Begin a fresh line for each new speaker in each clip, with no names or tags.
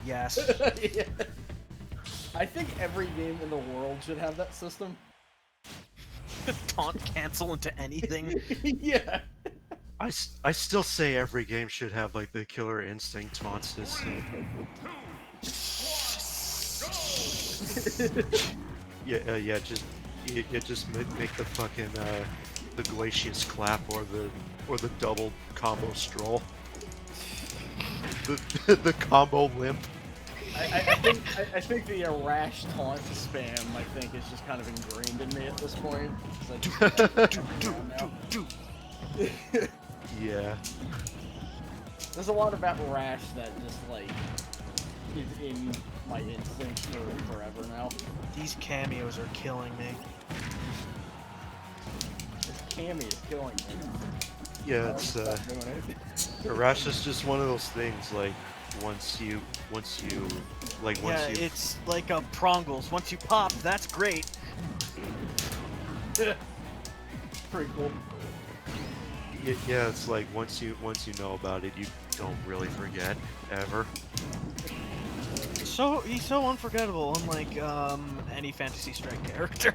Yes.
Yeah. I think every game in the world should have that system.
Taunt cancel into anything.
Yeah.
I still say every game should have like the Killer Instinct taunt system. Yeah, just make the fucking the Glacius clap or the double combo stroll. The combo limp.
I think the rash taunt spam, I think, is just kind of ingrained in me at this point.
Yeah.
There's a lot about rash that just, like, is in my instincts for forever now.
These cameos are killing me.
This Cammy is killing me.
Yeah, it's Rash is just one of those things, like once you
It's like a Prongles. Once you pop, that's great.
Pretty cool.
yeah, it's like once you know about it, you don't really forget ever.
So he's so unforgettable, unlike any Fantasy Strike character.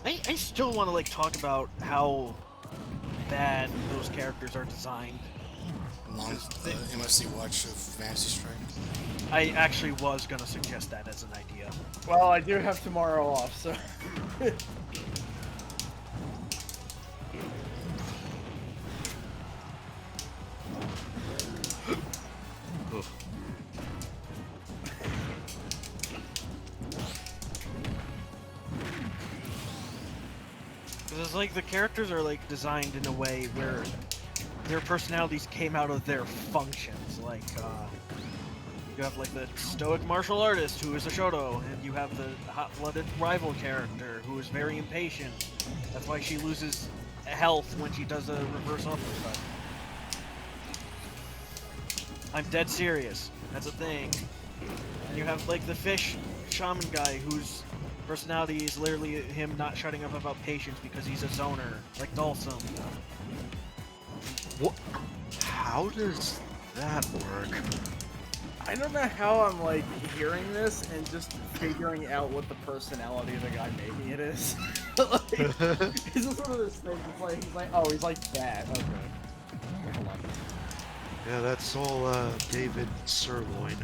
I still want to like talk about how bad those characters are designed.
Long MSC watch of Fantasy Strike.
I actually was gonna suggest that as an idea.
Well, I do have tomorrow off, so...
Because it's like the characters are like designed in a way where their personalities came out of their functions. Like you have like the stoic martial artist who is a Shoto, and you have the hot-blooded rival character who is very impatient. That's why she loses health when she does a reverse uppercut. I'm dead serious. That's a thing. And you have like the fish shaman guy whose personality is literally him not shutting up about patience because he's a zoner, like Dalsum.
What? How does that work?
I don't know how I'm, like, hearing this and just figuring out what the personality of the guy making it is. Like, it's just one of those things, it's like, he's like that. Okay. Hold on.
Yeah, that's all David Sirloin.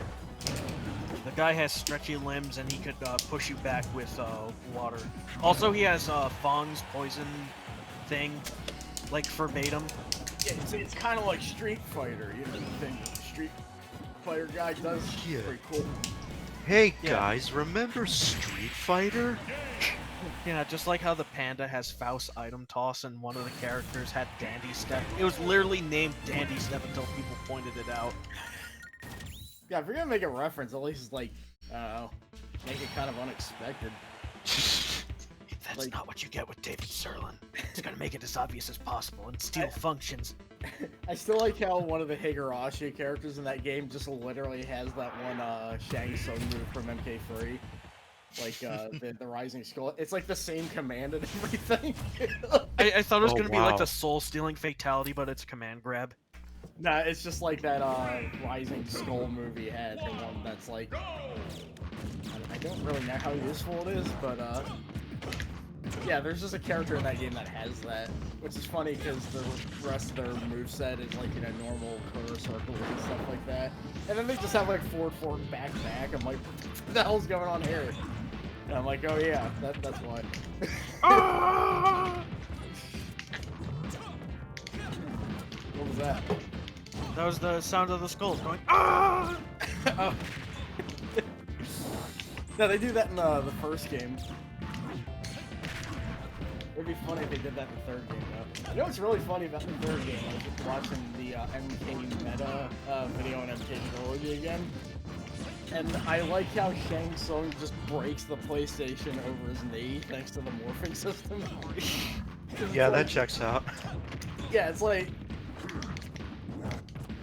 The guy has stretchy limbs and he could push you back with water. Also, he has Fong's poison thing, like verbatim.
Yeah, it's kind of like Street Fighter, you know, the thing that the Street Fighter guy does.
Yeah.
Pretty cool.
Hey
Yeah.
guys, remember Street Fighter?
Yeah, just like how the panda has Faust item toss and one of the characters had Dandy Step. It was literally named Dandy Step until people pointed it out.
Yeah, if you're gonna make a reference, at least, like, make it kind of unexpected.
That's
Like-
not what you get with David Sirlin. It's gonna make it as obvious as possible and steal functions.
I still like how one of the Higurashi characters in that game just literally has that one Shang Tsung move from MK3. Like, the Rising Skull. It's like the same command and everything.
I thought it was
Oh,
gonna be like
wow.
the soul-stealing fatality, but it's command grab.
Nah, it's just like that Rising Skull movie had, the one that's like... I don't really know how useful it is, but yeah, there's just a character in that game that has that, which is funny because the rest of their moveset is like, you know, normal quarter circle and stuff like that. And then they just have like forward, back. I'm like, what the hell's going on here? And I'm like, oh yeah, that's why. What was that?
That was the sound of the skulls going, ah!
Oh. No, they do that in the first game. It'd be funny if they did that in the third game, though. You know what's really funny about the third game? I was just watching the MK Meta video on MK Trilogy again. And I like how Shang Tsung just breaks the PlayStation over his knee thanks to the morphing system.
Yeah, that checks out.
Yeah, it's like...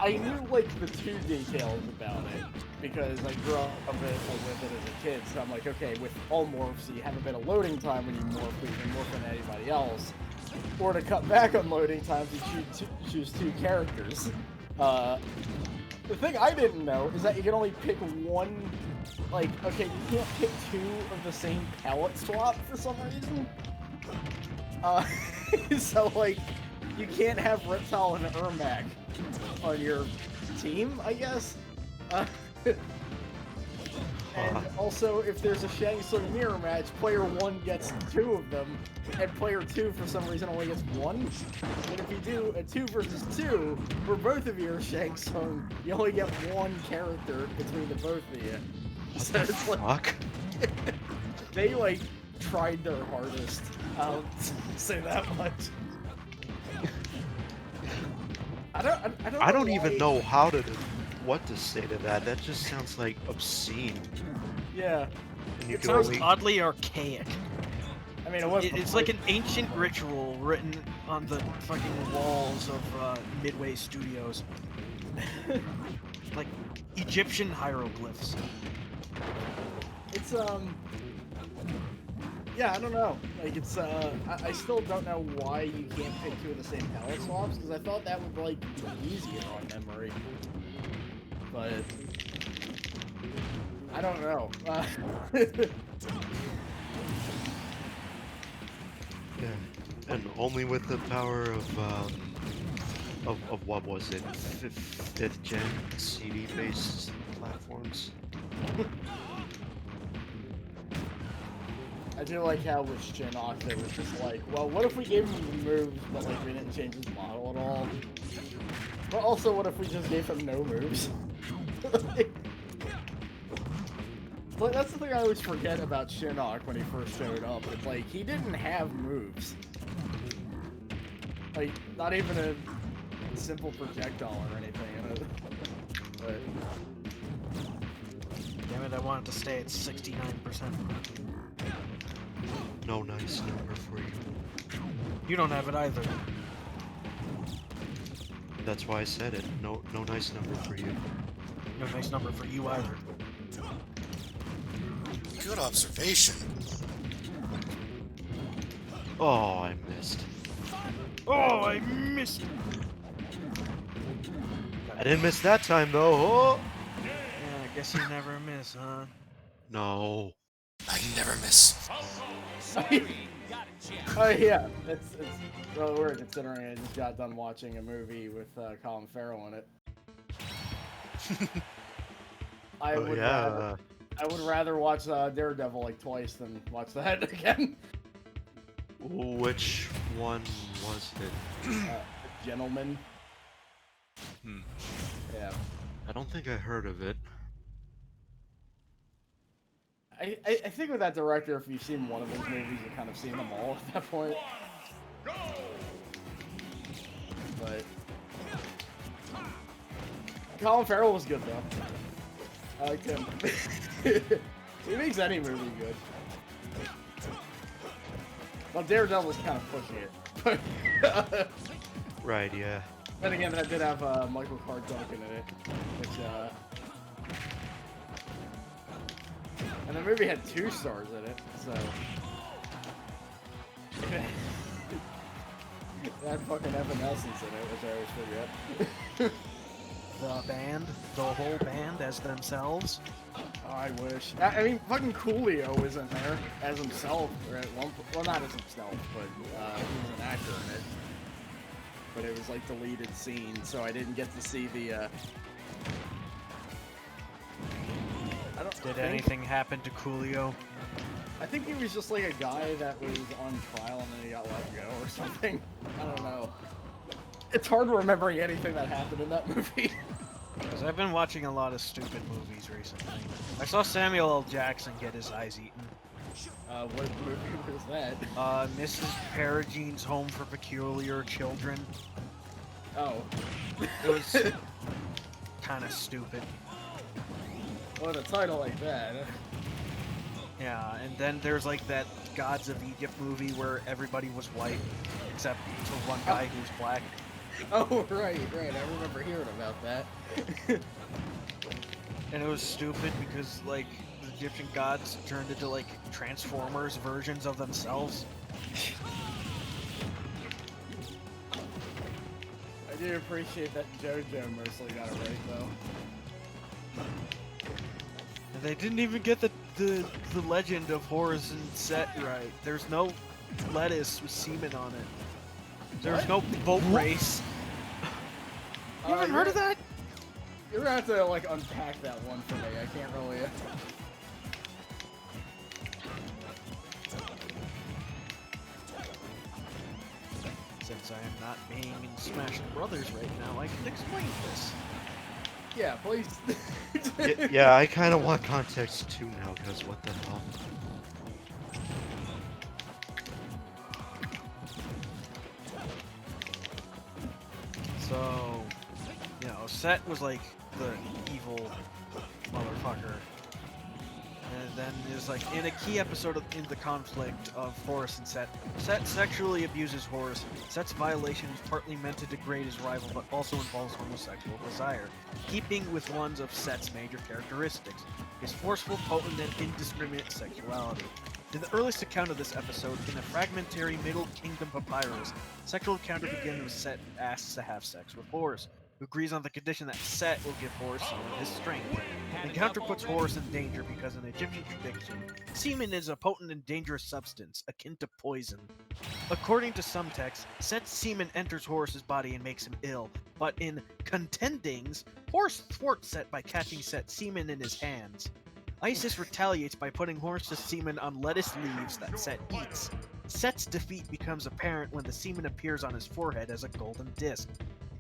I knew, like, the two details about it, because I grew up with it as a kid, so I'm like, okay, with all morphs, you have a bit of loading time when you morph, but you can morph into anybody else. Or to cut back on loading times, you choose two characters. The thing I didn't know is that you can only pick one. Like, okay, you can't pick two of the same palette swap for some reason. So like, you can't have Reptile and Ermac on your team, I guess. And also, if there's a Shang Tsung mirror match, player 1 gets 2 of them, and player 2 for some reason only gets 1. And if you do a 2 versus 2, where both of you are Shang Tsung, you only get 1 character between the both of you. So it's like, they like tried their hardest. I'll say that much.
I don't even know what to say to that. That just sounds like obscene.
Yeah.
And you
It
can
sounds
only...
oddly archaic.
I mean, it was.
It's like an ancient ritual written on the fucking walls of Midway Studios. Like Egyptian hieroglyphs.
It's yeah, I don't know. Like it's I still don't know why you can't pick 2 of the same palette swaps, because I thought that would like be easier on memory. But I don't know.
Yeah, and only with the power of what was it, 5th gen CD-based platforms.
I do like how with Shinnok they were just like, well, what if we gave him moves, but like we didn't change his model at all? But also, what if we just gave him no moves? Like, that's the thing I always forget about Shinnok when he first showed up. It's like, he didn't have moves. Like, not even a simple projectile or anything. But...
Damn it, I wanted to stay at 69%.
No nice number for you.
You don't have it either.
That's why I said it. No nice number for you.
No nice number for you either.
Good observation.
Oh, I missed.
Oh, I missed.
I didn't miss that time though. Oh!
Yeah, I guess you never miss, huh?
No.
I never miss.
Oh yeah, it's well weird considering I just got done watching a movie with Colin Farrell in it. I would rather watch Daredevil like twice than watch that again.
Which one was it?
Gentleman.
Hmm.
Yeah.
I don't think I heard of it.
I think with that director, if you've seen one of his movies, you've kind of seen them all at that point. But Colin Farrell was good though. I liked him. He makes any movie good. Well, Daredevil's kind of pushing it.
Right, yeah.
Then again, that did have Michael Clark Duncan in it, which and the movie had 2 stars in it, so it had fucking Evanescence in it, which I always forget.
The band, the whole band as themselves.
Oh, I wish. I mean, fucking Coolio was in there as himself, or at one point. Well, not as himself, but he was an actor in it. But it was like deleted scene, so I didn't get to see the.
Did anything happen to Coolio?
I think he was just like a guy that was on trial and then he got let go or something. I don't know. It's hard remembering anything that happened in that movie.
Because I've been watching a lot of stupid movies recently. I saw Samuel L. Jackson get his eyes eaten.
What movie was that?
Mrs. Peregrine's Home for Peculiar Children.
Oh.
It was kind of stupid.
What a title like that.
Yeah, and then there's like that Gods of Egypt movie where everybody was white, except for one guy who's black.
Oh, right. I remember hearing about that.
And it was stupid because, like, the Egyptian gods turned into, like, Transformers versions of themselves.
do appreciate that JoJo mostly got it right, though.
And they didn't even get the legend of Horus and Set right. There's no lettuce with semen on it. There's no boat race. You haven't heard of that?
You're gonna have to, like, unpack that one for me. I can't really...
Since I am not being in Smash Brothers right now, I can explain this.
Yeah, please.
Yeah, I kind of want context too now, because what the hell?
So, you know, Set was like the evil motherfucker. And then there's like, in a key episode in the conflict of Horus and Set, Set sexually abuses Horus. Set's violation is partly meant to degrade his rival, but also involves homosexual desire, keeping with one of Set's major characteristics, his forceful, potent, and indiscriminate sexuality. In the earliest account of this episode, in a fragmentary Middle Kingdom papyrus, sexual encounter begins with Set asks to have sex with Horus, who agrees on the condition that Set will give Horus some of his strength. The encounter puts Horus in danger because in Egyptian tradition, semen is a potent and dangerous substance, akin to poison. According to some texts, Set's semen enters Horus's body and makes him ill, but in Contendings, Horus thwarts Set by catching Set's semen in his hands. Isis retaliates by putting Horus's semen on lettuce leaves that Set eats. Set's defeat becomes apparent when the semen appears on his forehead as a golden disc.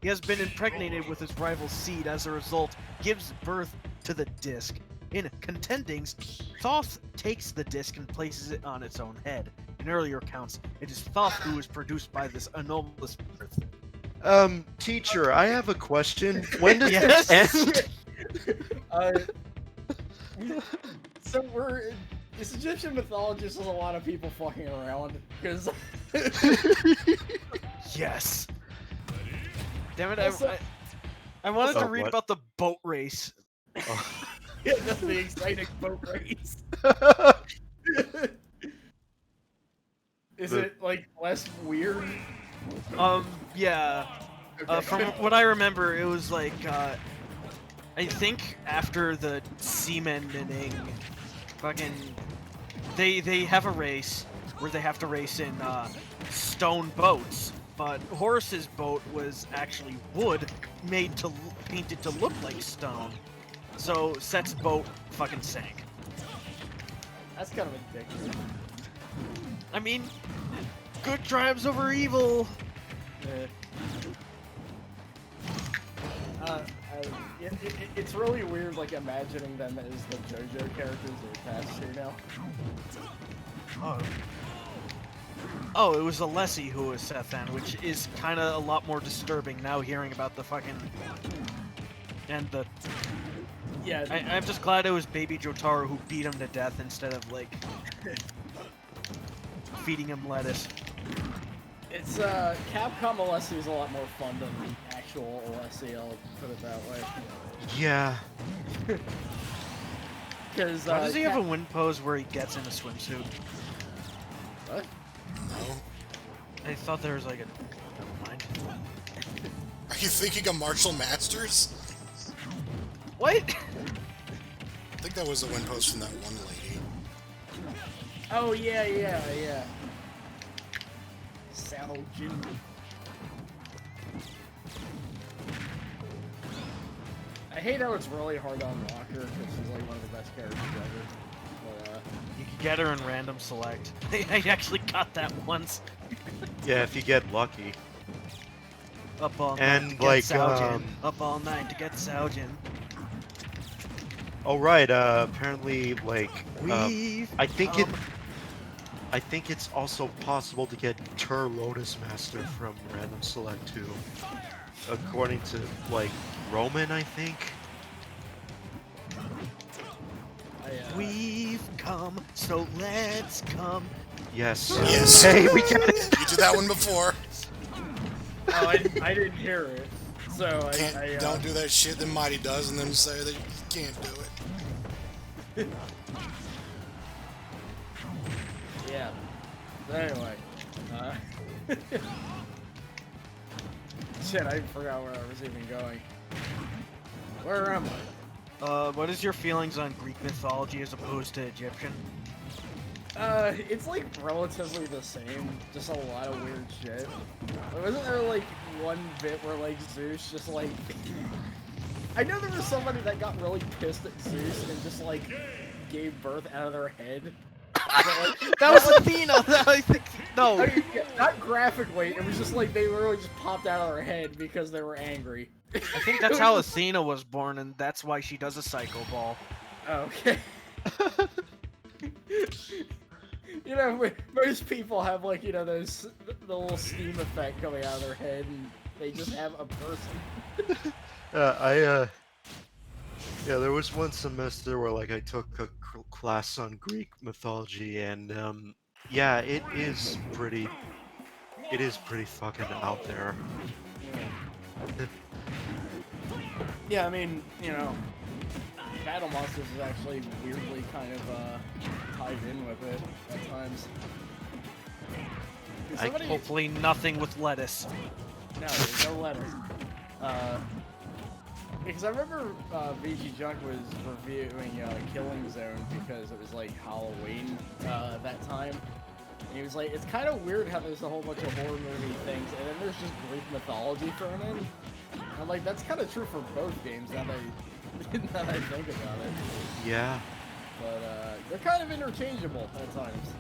He has been impregnated with his rival's seed, as a result, gives birth to the disc. In Contendings, Thoth takes the disc and places it on its own head. In earlier accounts, it is Thoth who is produced by this anomalous birth.
Teacher, I have a question. When does
Yes.
this end?
So this Egyptian mythology is a lot of people fucking around, because...
Yes! Damn it,
Also-
I wanted to
Also,
read
what?
about the boat race.
Oh.
Yeah, that's the exciting boat race. Is
The-
it, like, less weird?
Yeah.
Okay.
From what I remember, it was like, I think after the semening, fucking, they have a race where they have to race in, stone boats, but Horus's boat was actually wood made to, painted to look like stone. So Set's boat fucking sank.
That's kind of ridiculous.
I mean, good triumphs over evil.
It's really weird, like, imagining them as the JoJo characters they're attached to now.
Oh, it was Alessi who was Sethan, which is kind of a lot more disturbing now hearing about the fucking... And the...
Yeah,
I'm just glad it was Baby Jotaro who beat him to death instead of, like... feeding him lettuce.
it's, Capcom Alessi is a lot more fun than the actual Alessi, I'll put it that way.
Yeah.
Because,
Why does he have a wind pose where he gets in a swimsuit?
What?
No.
I thought there was like a... Never mind.
Are you thinking of Martial Masters?
What?
I think that was the wind post from that one lady.
Oh, yeah. Saojin. I hate how it's really hard to unlock her, because she's like one of the best characters ever. But,
You could get her in random select. I actually got that once.
Yeah, if you get lucky.
Up all night
And,
to get
like,
Saojin. Up all night to get Saojin.
Oh right, apparently, like,
We've
I think
come.
I think it's also possible to get Tur Lotus Master from Random Select too. According to, like, Roman, I think.
We've come, so let's come.
Yes.
Yes.
Hey, we get it!
You did that one before.
Oh, I didn't hear it. So
Don't do that shit that Mighty does and then say that you can't do it.
Yeah. But anyway, Shit, I forgot where I was even going. Where am I?
What is your feelings on Greek mythology as opposed to Egyptian?
It's like relatively the same, just a lot of weird shit. Wasn't there like one bit where like Zeus just like... I know there was somebody that got really pissed at Zeus and just like gave birth out of their head. But, like,
That was Athena. I think no.
I mean, yeah, not graphically, it was just like they literally just popped out of their head because they were angry.
I think that's how Athena was born, and that's why she does a psycho ball.
Okay. You know, most people have like, you know, the little steam effect coming out of their head, and they just have a person.
Yeah, there was one semester where like I took a class on Greek mythology, and yeah, it is pretty fucking out there.
Yeah, I mean, you know, Battle Monsters is actually weirdly kind of tied in with it at times.
Hopefully nothing with lettuce.
No, there's no letters. Because I remember VG Junk was reviewing Killing Zone because it was like Halloween that time. And he was like, it's kind of weird how there's a whole bunch of horror movie things and then there's just Greek mythology thrown in. I'm like, that's kind of true for both games now that I think about it.
Yeah.
But they're kind of interchangeable at times.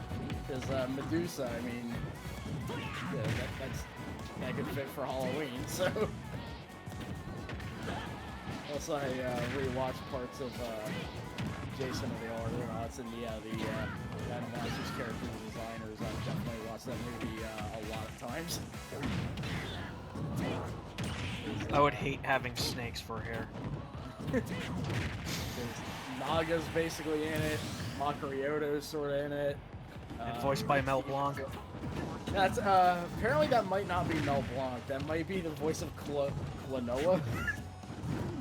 Because Medusa, I mean, yeah, that could fit for Halloween, so... Also, I rewatched parts of Jason and the Argonauts and the Battle Monsters character designers. I've definitely watched that movie a lot of times.
I would hate having snakes for hair.
Naga's basically in it. Makarioto's sort of in it.
And voiced by Mel Blanc.
That's apparently that might not be Mel Blanc. That might be the voice of Klonoa.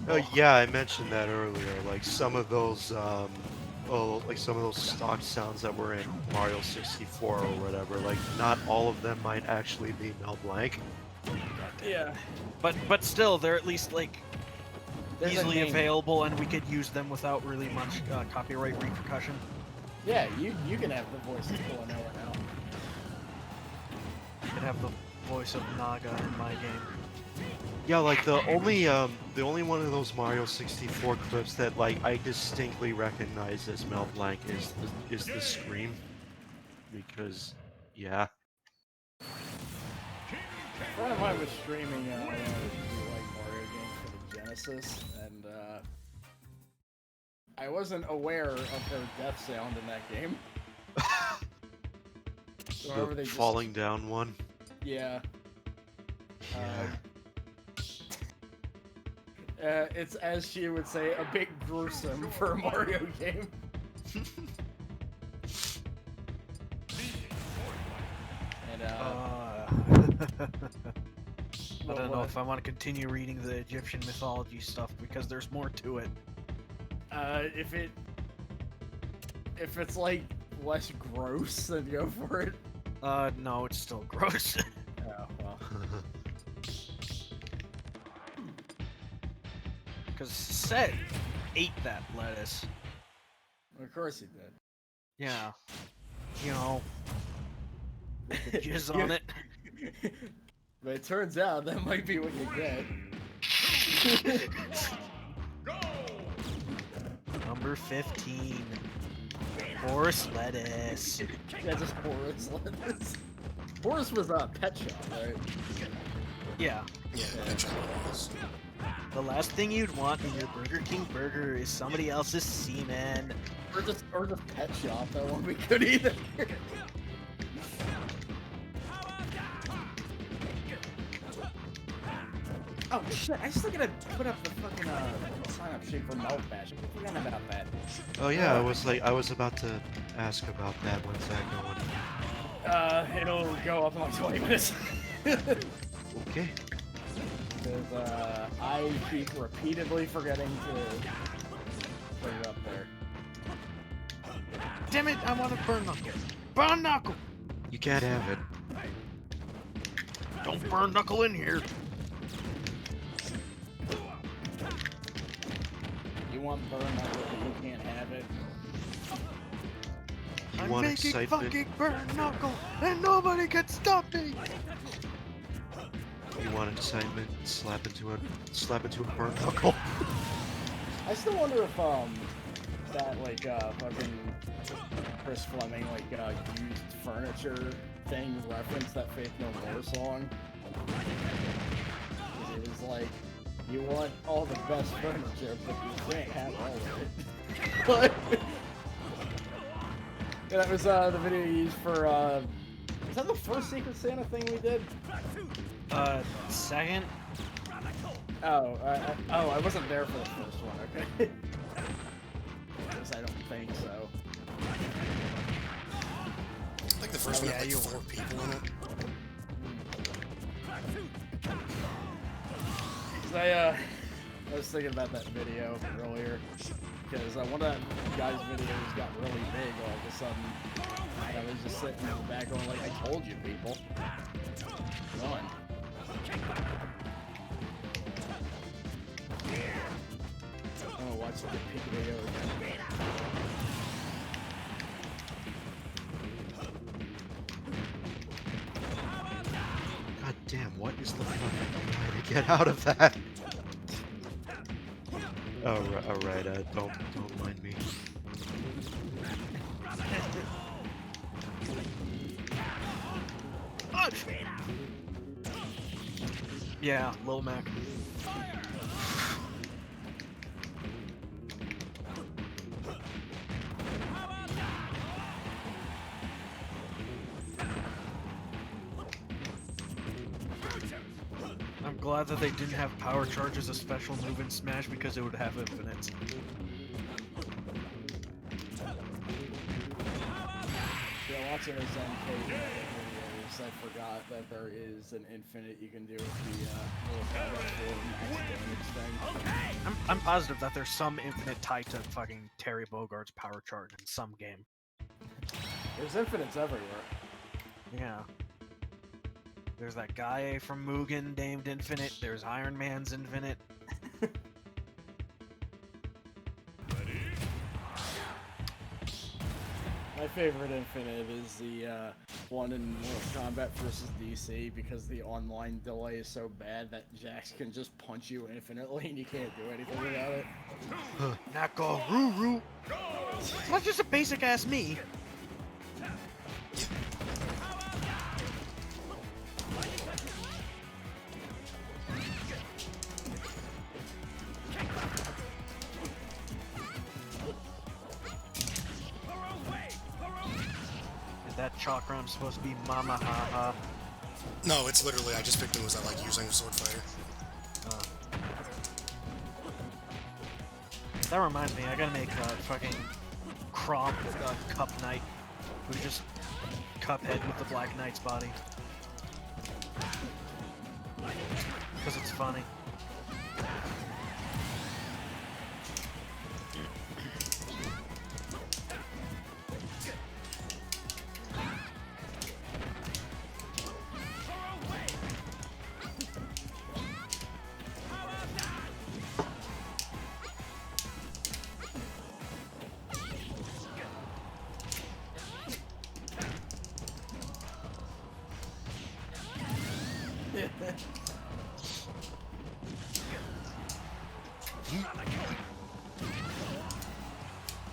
Oh yeah, I mentioned that earlier. Like some of those, stock sounds that were in Mario 64 or whatever. Like not all of them might actually be Mel Blanc.
Yeah.
But still, they're at least like
There's a
easily
name.
available, and we could use them without really much copyright repercussion.
Yeah, you can have the voice of Klonoa now.
You could have the voice of Naga in my game.
Yeah, like the only one of those Mario 64 clips that like I distinctly recognize as Mel Blanc is the scream, because yeah.
A friend of mine was streaming one of the like Mario games for the Genesis, and I wasn't aware of their death sound in that game. So however
The
they
falling down one.
Yeah.
Yeah.
It's, as she would say, a bit gruesome for a Mario game. And,
I don't know if I want to continue reading the Egyptian mythology stuff because there's more to it.
If it's like less gross, then go for it.
No, it's still gross.
Oh, well.
Because Set ate that lettuce.
Of course he did.
Yeah. You know, with the jizz on it.
But it turns out that might be what you get.
Number 15. Horse lettuce.
Yeah, just Horace lettuce. Horace was a pet shop, right?
Yeah.
Yeah, that's what it was.
The last thing you'd want in your Burger King burger is somebody else's semen.
Or just pet shop, that won't be good either. Oh shit, I still gotta put up the fucking sign up sheet for Melt Bash. I forgot about that.
Oh yeah, I was about to ask about that. When's that going?
It'll go up in like 20 minutes.
Okay.
Because I keep repeatedly forgetting to put it up there.
Damn it, I want to burn knuckle. Burn knuckle!
You can't have it.
Don't burn knuckle in here.
You want burn knuckle, but you can't have it.
You
I'm
want
making
excitement?
fucking burn knuckle, and nobody can stop me.
You want excitement? Slap into a burn knuckle.
I still wonder if that like fucking Chris Fleming like used furniture thing referenced that Faith No More song. 'Cause it was like, you want all the best furniture, but you can't have all of it. What? Yeah, that was the video you used for was that the first Secret Santa thing we did?
Second.
Oh, I wasn't there for the first one, okay. Because I don't think so.
I think the first one had like 4 people in it.
I was thinking about that video earlier, because one of that guy's videos got really big all of a sudden. And I was just sitting in the back going like, I told you, people. Run. Oh, watch the peak video again.
God damn, what is the fuck am I trying to get out of that? Oh, alright, don't mind me.
Yeah, Lil Mac. I'm glad that they didn't have power charge as a special move in Smash because it would have infinite.
Yeah, watching his NK videos, I forgot that there is an infinite you can do with the little combat for max damage thing.
I'm positive that there's some infinite tied to fucking Terry Bogart's power charge in some game.
There's infinites everywhere.
Yeah. There's that guy from Mugen named Infinite. There's Iron Man's Infinite.
My favorite infinite is the one in Mortal Kombat versus DC, because the online delay is so bad that Jax can just punch you infinitely and you can't do anything about it.
Nakaruru! That's just a basic ass me. Is that chakram supposed to be mama haha?
No, it's literally, I just picked moves I like using Sword Fighter.
That reminds me, I gotta make a fucking Crop Cup Knight, who's just Cuphead with the Black Knight's body. Because it's funny.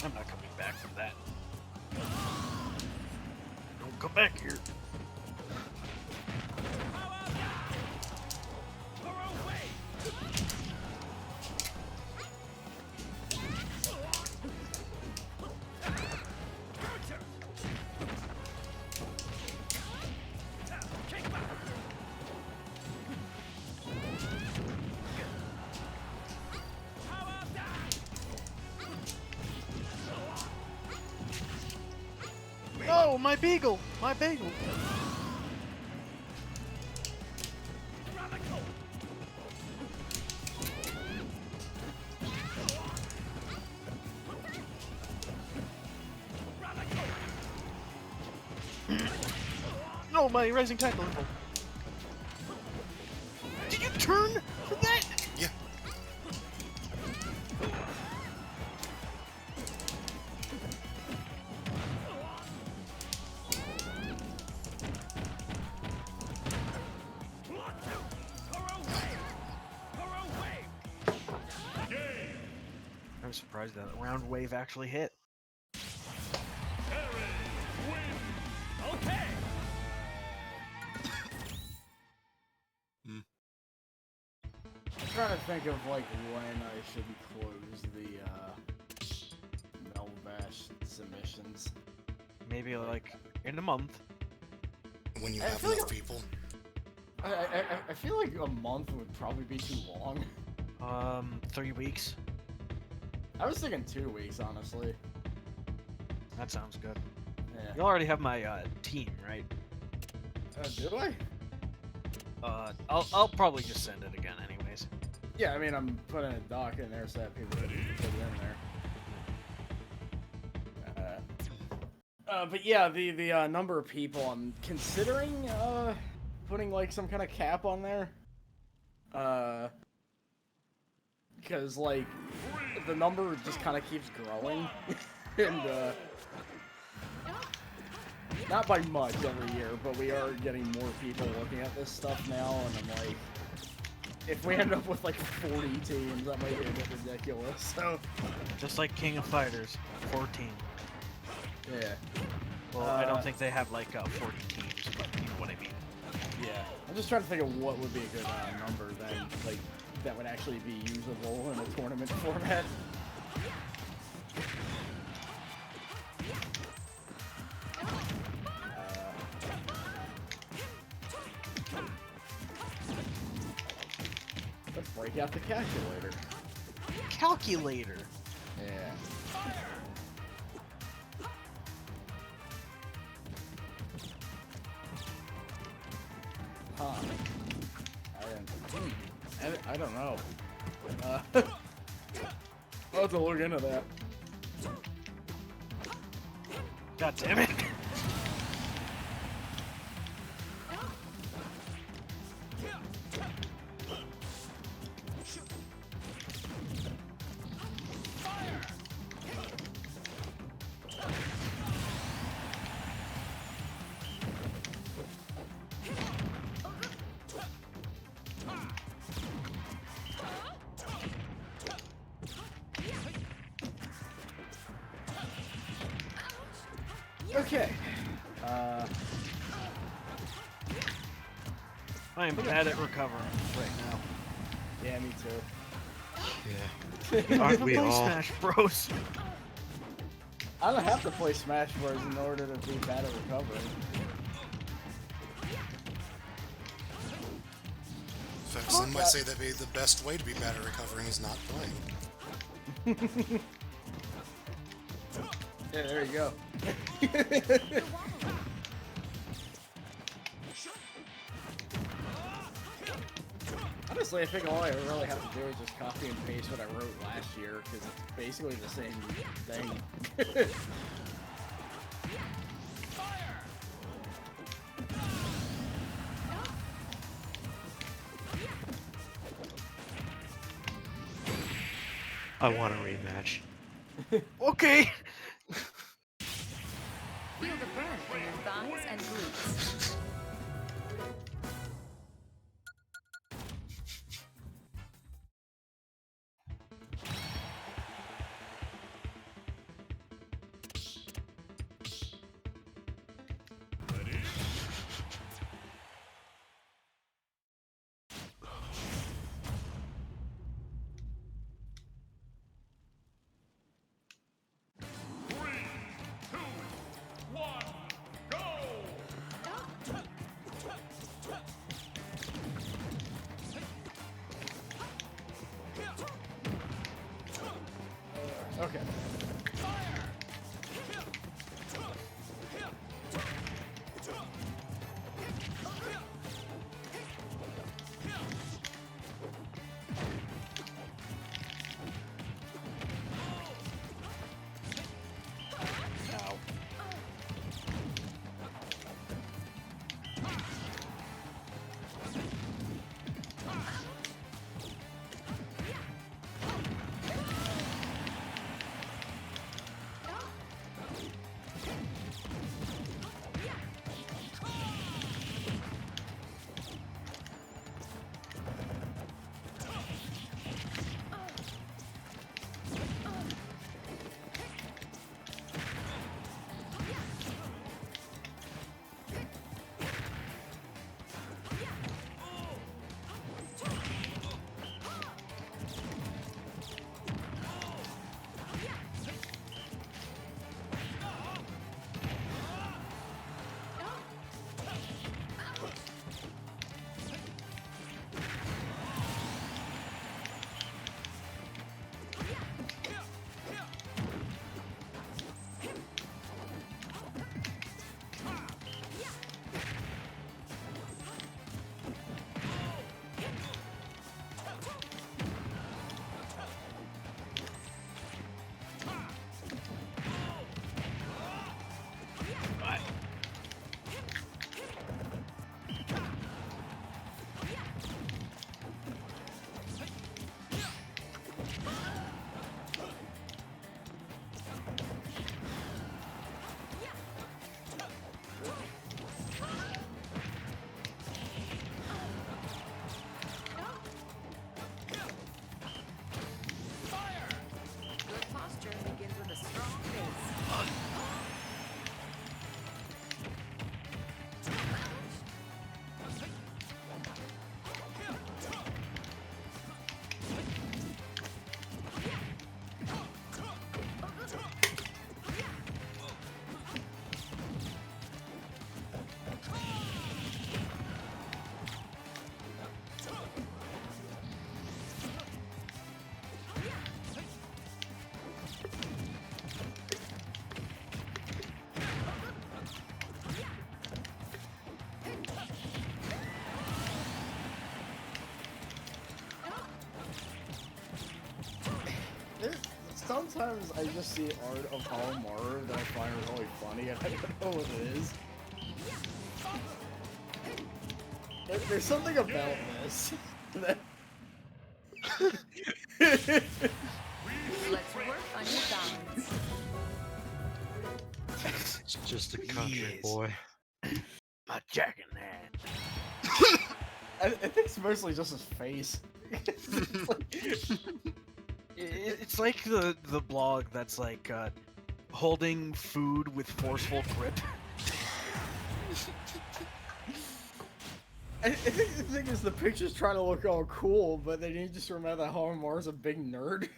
I'm not coming back from that. Don't come back here. Oh, my beagle! My bagel! No, my rising tackle level. Did you turn for that?
Yeah.
I'm surprised that round wave actually hit.
Okay.
I'm trying to think of like when I should close the Melvash submissions.
Maybe like in a month.
When you
I
have
feel like
enough people.
I feel like a month would probably be too long.
3 weeks.
I was thinking 2 weeks, honestly.
That sounds good.
Yeah.
You already have my team, right?
Do I?
I'll probably just send it again, anyways.
Yeah, I mean, I'm putting a doc in there so that people can put it in there. But yeah, the number of people, I'm considering putting like some kind of cap on there. Because like the number just kind of keeps growing, and not by much every year, but we are getting more people looking at this stuff now, and I'm like, if we end up with like 40 teams, that might be a bit ridiculous. So
Just like King of Fighters, 14.
yeah.
Well, I don't think they have like 40 teams, but you know what I mean.
Yeah, I'm just trying to think of what would be a good number then, like, that would actually be usable in a tournament format. Let's break out the calculator.
Calculator.
Yeah. Huh. I don't know. I'll have to look into that.
God damn it.
Okay.
I am bad at recovering right now.
Yeah, me too.
Yeah. Aren't
Never
we
play
all?
Smash Bros.
I don't have to play Smash Bros. In order to be bad at recovering.
In fact, some might say that the best way to be bad at recovering is not playing.
Yeah, there you go. Honestly, I think all I really have to do is just copy and paste what I wrote last year, because it's basically the same thing.
I want a rematch.
Okay.
Feel the burn in your thighs and glutes.
Okay.
Ow.
Sometimes I just see art of Holomaru that I find really funny, and I don't know what it is. There's something about this that...
Let's work on your balance.
It's just a country
Yes.
boy.
My jack in hand.
I think it's mostly just his face. It's like-
It's like the blog that's like holding food with forceful grip.
I think the thing is the picture's trying to look all cool, but then you just remember that Holomaru's a big nerd.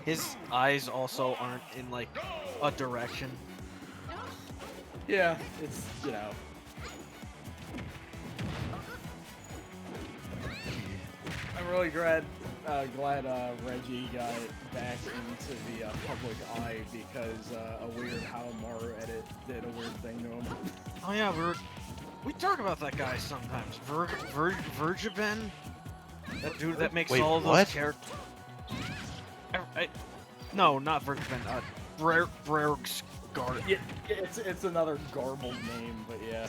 His eyes also aren't in like a direction.
Yeah, it's, you know. I'm really glad Reggie got back into the public eye because a weird Holomaru edit did a weird thing to him.
Oh yeah, we talk about that guy sometimes. Vergiben? That dude that makes
Wait,
all those
what?
characters. No, not Vergiben. Brergsgard.
Yeah, it's another garbled name, but yeah.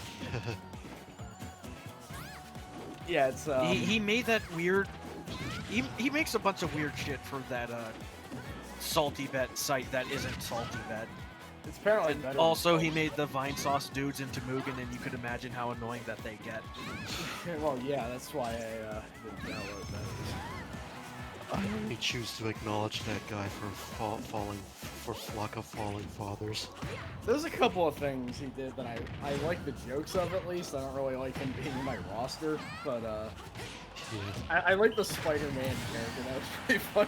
Yeah, it's
He made that weird. He makes a bunch of weird shit for that Salty Bet site that isn't Salty Bet.
it's apparently
And
better than
also, he
Salt.
made the Vine Sauce dudes into Mugen, and you could imagine how annoying that they get.
Well, yeah, that's why I didn't download that.
I only choose to acknowledge that guy for Flock of Falling Fathers.
There's a couple of things he did that I like the jokes of, at least. I don't really like him being in my roster, but
Yeah.
I like the Spider-Man character. That was pretty fun.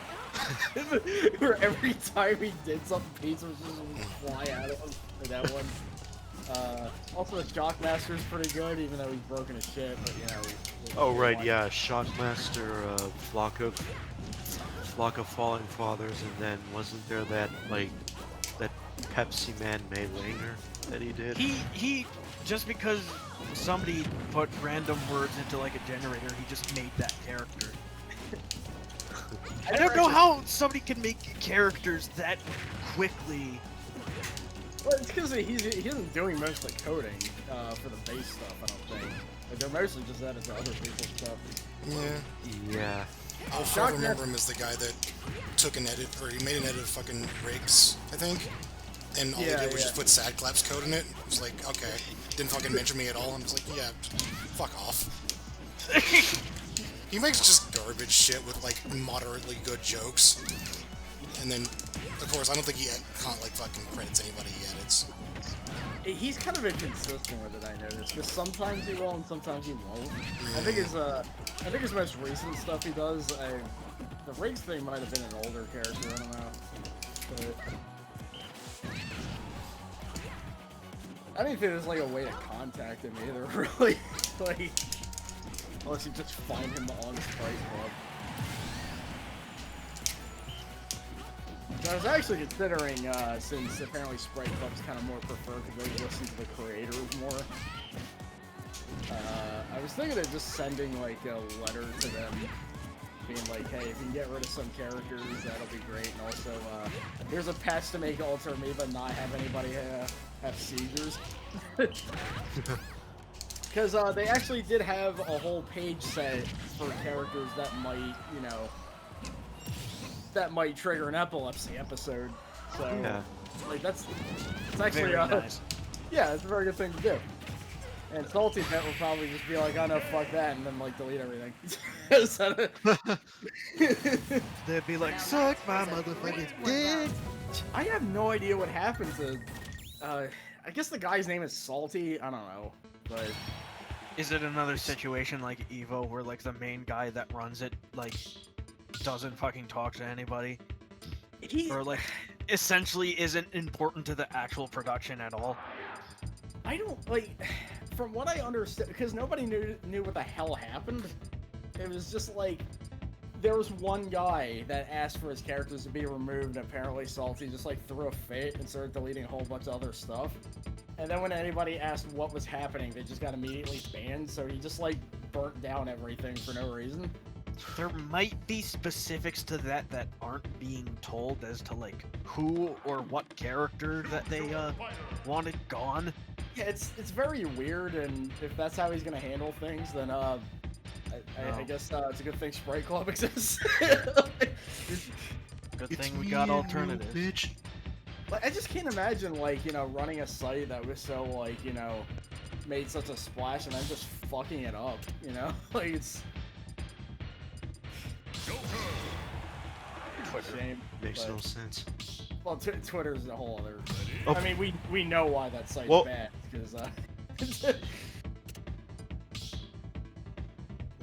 Where every time he did something, pizza was just gonna fly out of him for that one. Also, the Shockmaster's pretty good, even though he's broken as shit. But you know.
Oh right, yeah, Shockmaster, Flock of Falling Fathers, and then wasn't there that that Pepsi Man Maylanger that he did?
He just because somebody put random words into like a generator, he just made that character. I don't know how somebody can make characters that quickly.
Well, it's because he isn't doing most of the coding for the base stuff. I don't think. Like, they're mostly just added to other people's stuff.
Yeah.
Yeah.
I'll forever remember him as the guy that took an edit, or he made an edit of fucking Riggs, I think. And all he did was just put Sad Claps code in it. It was like, okay. Didn't fucking mention me at all. I'm just like, yeah, fuck off. He makes just garbage shit with, like, moderately good jokes. And then, of course, I don't think he like fucking credits anybody he edits.
He's kind of inconsistent with it, I noticed. Because sometimes he will and sometimes he won't. I think his most recent stuff he does, the Riggs thing might have been an older character. I don't know. But I don't think there's like a way to contact him either, really. Like, unless you just find him on Sprite Club. So I was actually considering, since apparently Sprite Club's kind of more preferred because they listen to the creators more. I was thinking of just sending like a letter to them, being like, hey, if you can get rid of some characters, that'll be great. And also, here's a patch to make Alter Amoeba not have anybody have seizures. Because they actually did have a whole page set for characters that might, you know, that might trigger an epilepsy episode. So,
Yeah.
like, it's actually,
Very nice.
yeah, it's a very good thing to do. And Salty Pet will probably just be like, oh no, fuck that, and then, like, delete everything.
They'd be like, suck my motherfucking dick.
I have no idea what happened to, I guess the guy's name is Salty, I don't know, but...
Is it another situation like Evo where like the main guy that runs it like doesn't fucking talk to anybody? Or like essentially isn't important to the actual production at all?
I don't, like, from what I understand, because nobody knew what the hell happened, it was just like, there was one guy that asked for his characters to be removed, and apparently Salty just like threw a fit and started deleting a whole bunch of other stuff. And then when anybody asked what was happening, they just got immediately banned, so he just like burnt down everything for no reason.
There might be specifics to that aren't being told as to like who or what character that they wanted gone.
Yeah, it's very weird, and if that's how he's gonna handle things, then I guess it's a good thing Sprite Club exists.
Good thing we got alternatives.
Bitch.
Like, I just can't imagine, like, you know, running a site that was so, like, you know, made such a splash and then just fucking it up, you know? Like, it's a shame.
Makes
but-
no sense.
Well, Twitter's a whole other.
Oh.
I mean, we know why that site's
Whoa.
bad because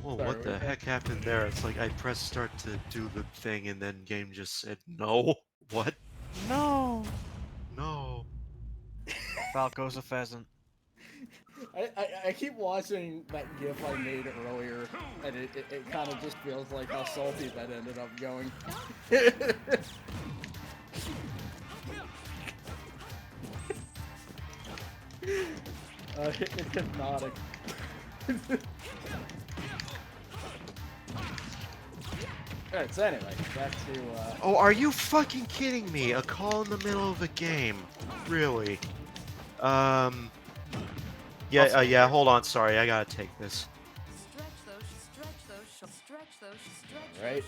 Whoa,
Sorry,
what the
what-
heck happened there? It's like I pressed start to do the thing and then game just said no. What?
No.
No.
Falco's a pheasant.
I keep watching that GIF I made earlier, and it kind of just feels like how salty that ended up going. Hypnotic. Alright, so anyway, back to,
Oh, are you fucking kidding me? A call in the middle of a game. Really? Yeah, yeah, hold on, sorry, I gotta take this.
Right.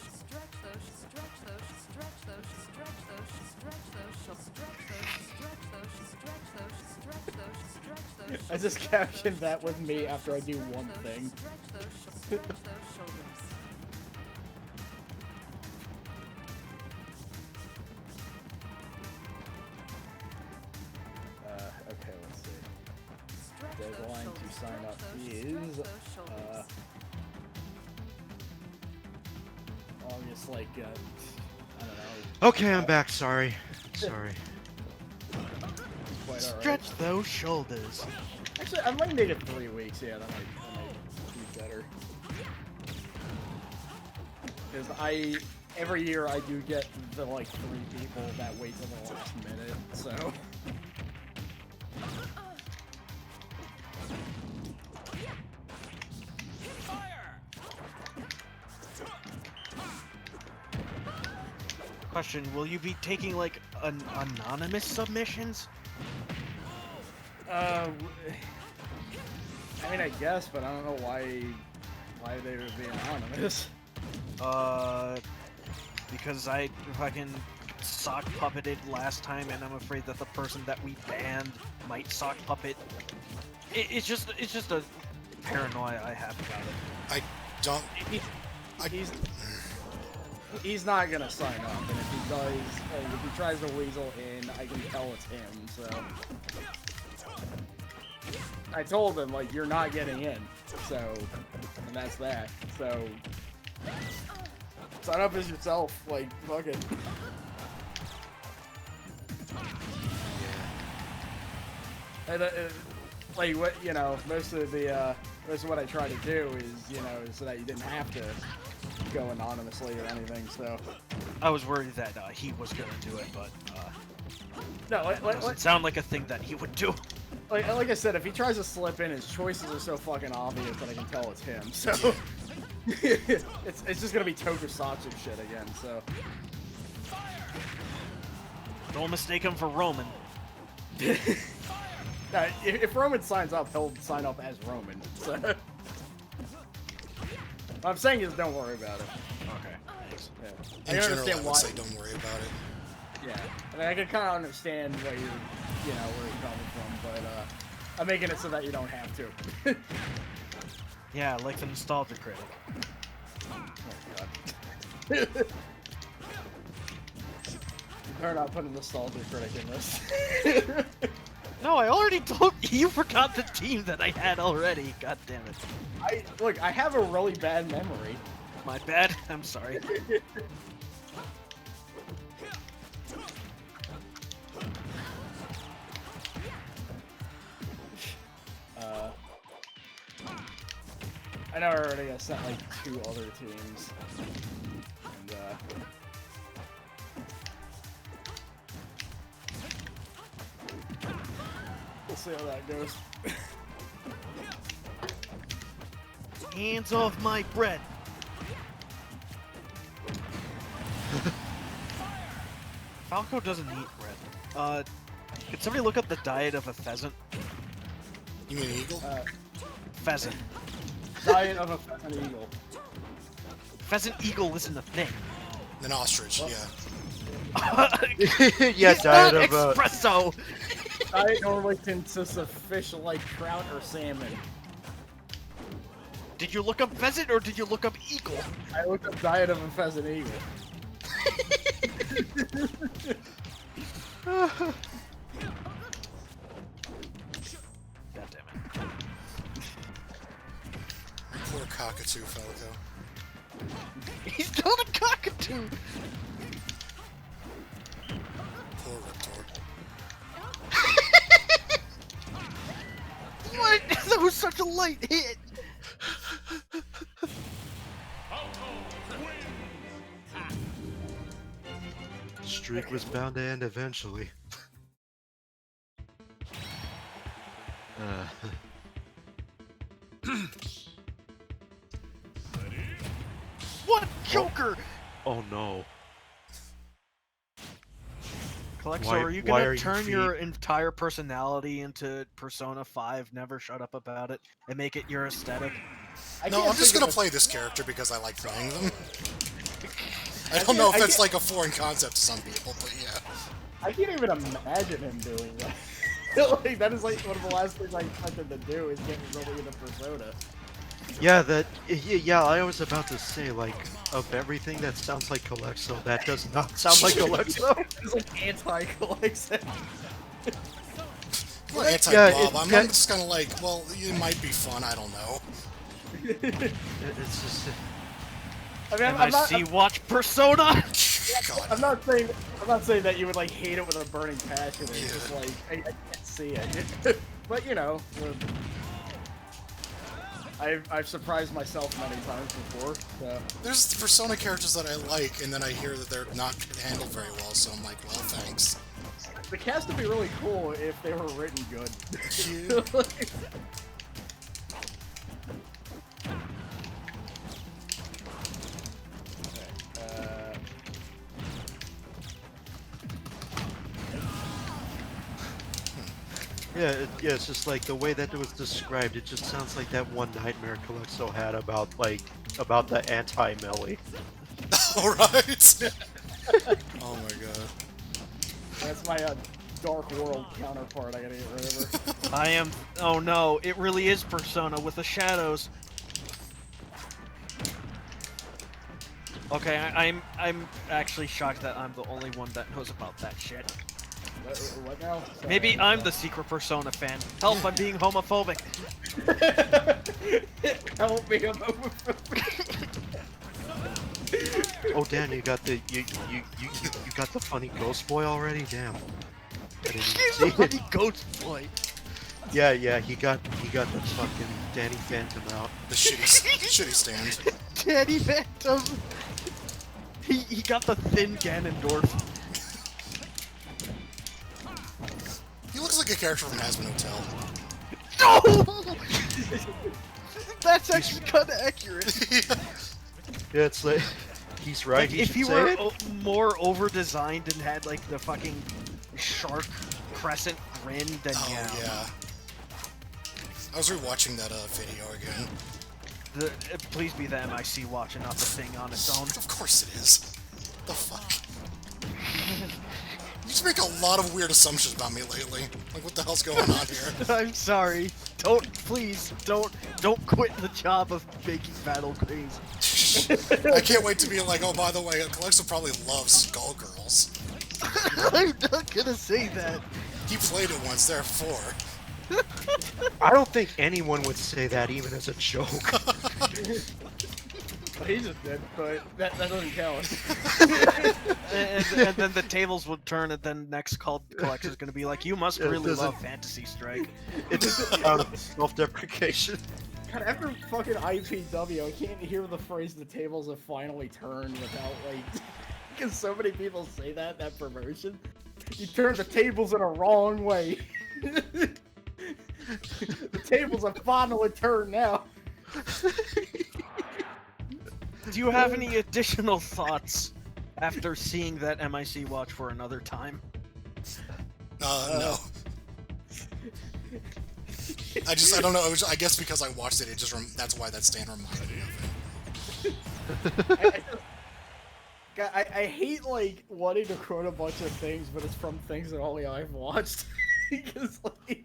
I just captioned that with me after I do one thing. Okay, let's see. Deadline to sign up is, August, like, I don't know.
Okay, I'm back, sorry. Sorry.
Quite alright.
Stretch those shoulders.
Actually, I might make it 3 weeks, yeah, that might be better. Because every year I do get the, like, 3 people that wait till the last minute, so...
Question, will you be taking like anonymous submissions?
I mean, I guess, but I don't know why they would be anonymous.
Because I fucking sock puppeted last time, and I'm afraid that the person that we banned might sock puppet. It's just a paranoia I have about it.
I don't.
He's not gonna sign up, and if he does, if he tries to weasel in, I can tell it's him, so... I told him, like, you're not getting in, so... And that's that, so... Sign up as yourself, like, fuck it. And, like, what, you know, most of what I try to do is, you know, so that you didn't have to go anonymously or anything, so...
I was worried that he was gonna do it, but
No,
doesn't sound like a thing that he would do.
like I said, if he tries to slip in, his choices are so fucking obvious that I can tell it's him, so... it's just gonna be tokusatsu shit again, so...
Don't mistake him for Roman.
Now, if Roman signs up, he'll sign up as Roman, so... What I'm saying is don't worry about it.
Okay, thanks.
Yeah.
In
I can
general, I
understand
would
why...
say don't worry about it.
Yeah. I mean, I can kind of understand what you're, you know, where you're coming from, but, I'm making it so that you don't have to.
Yeah, like the nostalgia critic.
Oh, God. You better not put a nostalgia critic in this.
No, I already told you. Forgot the team that I had already. God damn it.
Look, I have a really bad memory.
My bad. I'm sorry.
I know I already sent like 2 other teams. And, we'll see how that goes.
Hands off my bread. Falco doesn't eat bread. Can somebody look up the diet of a pheasant?
You mean an eagle?
Pheasant.
Diet of a pheasant eagle.
Pheasant eagle isn't a thing.
An ostrich, yeah.
Yeah,
He's
diet
not
of
espresso!
Diet normally consists of fish like trout or salmon.
Did you look up pheasant or did you look up eagle?
I looked up diet of a pheasant eagle.
God damn it.
Poor cockatoo, Falco.
He's not a cockatoo!
Poor Riptor.
What? That was such a light hit!
Streak was bound to end eventually.
What? Joker!
Oh no.
Kalexo,
Why-
are you
why
gonna
are you
turn
feed-
your entire personality into Persona 5, never shut up about it, and make it your aesthetic?
No, I'm just gonna play this character because I like playing them. I don't know if that's like a foreign concept to some people, but yeah.
I can't even imagine him doing that. Like, that is like one of the last things I expected to do is get really into Persona.
Yeah, yeah, I was about to say, like, of everything that sounds like Kalexo, that does not sound like Kalexo.
It's like anti-Kalexo.
Well, anti-blob.
Yeah,
I'm just kind of like, well, it might be fun. I don't know.
It's just...
I mean,
And I see watch Persona!
God.
I'm not saying that you would like hate it with a burning passion. It's just like I can't see it. But you know, I've surprised myself many times before. So.
There's the Persona characters that I like, and then I hear that they're not handled very well, so I'm like, well, thanks.
The cast would be really cool if they were written good.
Yeah, yeah, it's just like the way that it was described, it just sounds like that one nightmare Kalexo had about, like, about the anti-melee.
Alright! Oh my god.
That's my Dark World counterpart. I gotta get rid of her.
I am... Oh no, it really is Persona with the shadows. Okay, I'm actually shocked that I'm the only one that knows about that shit.
What now? Sorry.
Maybe I'm the secret Persona fan. Help, I'm being homophobic.
Help me, I'm homophobic.
Oh damn, you got the you got the funny ghost boy already? Damn. I didn't even
He's
see
a
it.
funny ghost boy.
Yeah, he got the fucking Danny Phantom out.
The shitty stand.
Danny Phantom. He got the thin Ganondorf.
He looks like a character from Hazbin Hotel.
No! That's actually kind of accurate.
Yeah, it's like he's right.
Like,
He
if
should
he
say
were
it.
more over-designed and had like the fucking shark crescent grin, then
Oh,
yeah.
yeah. I was rewatching that video again.
Please be the MIC watching, not the thing on its own.
Of course it is. The fuck? You just make a lot of weird assumptions about me lately. Like, what the hell's going on here?
I'm sorry. Please don't quit the job of making battle crazy.
I can't wait to be like, oh, by the way, Kalexo probably loves Skullgirls.
I'm not gonna say that.
He played it once, therefore.
I don't think anyone would say that even as a joke.
He just did, but that doesn't count.
and then the tables would turn, and then next call collector is gonna be like, "You must
It
really
doesn't-
love Fantasy Strike."
It doesn't count as self-deprecation.
God, after fucking IPW, I can't hear the phrase "the tables have finally turned" without like, because so many people say that promotion. You turned the tables in a wrong way. The tables have finally turned now.
Do you have any additional thoughts? After seeing that MIC watch for another time.
No. I don't know. I guess because I watched it, that's why that stand reminded me of it.
I hate like wanting to quote a bunch of things, but it's from things that only I've watched. Because like,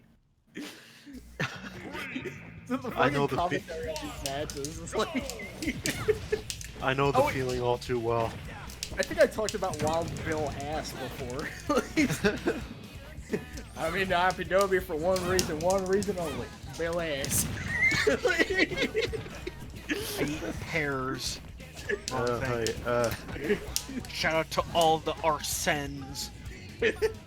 the
I know
fucking
the
commentary on these matches is like.
I know the
Oh, wait.
feeling all too well.
I think I talked about Wild Bill Ass before. I mean, Happy Dobie for one reason only. Bill Ass.
I eat pears. Wrong thing.
Hi,
Shout out to all the Arsens.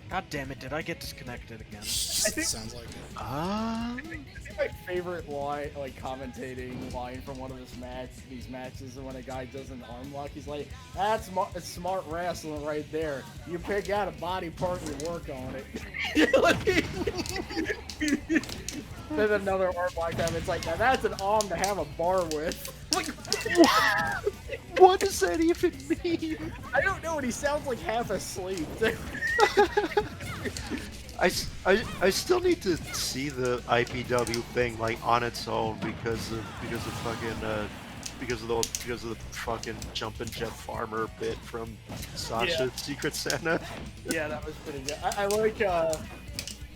God damn it, did I get disconnected again?
Sounds like it.
I think my favorite line, like commentating line from one of these matches, is when a guy does an arm lock. He's like, "That's smart wrestling right there. You pick out a body part and you work on it." Then another arm lock time. It's like, now that's an arm to have a bar with. Like,
what does that even mean?
I don't know. And he sounds like half asleep.
I still need to see the IPW thing like on its own because of the fucking Jumpin' Jeff Farmer bit from Sasha Secret Santa.
Yeah, that was pretty good. I like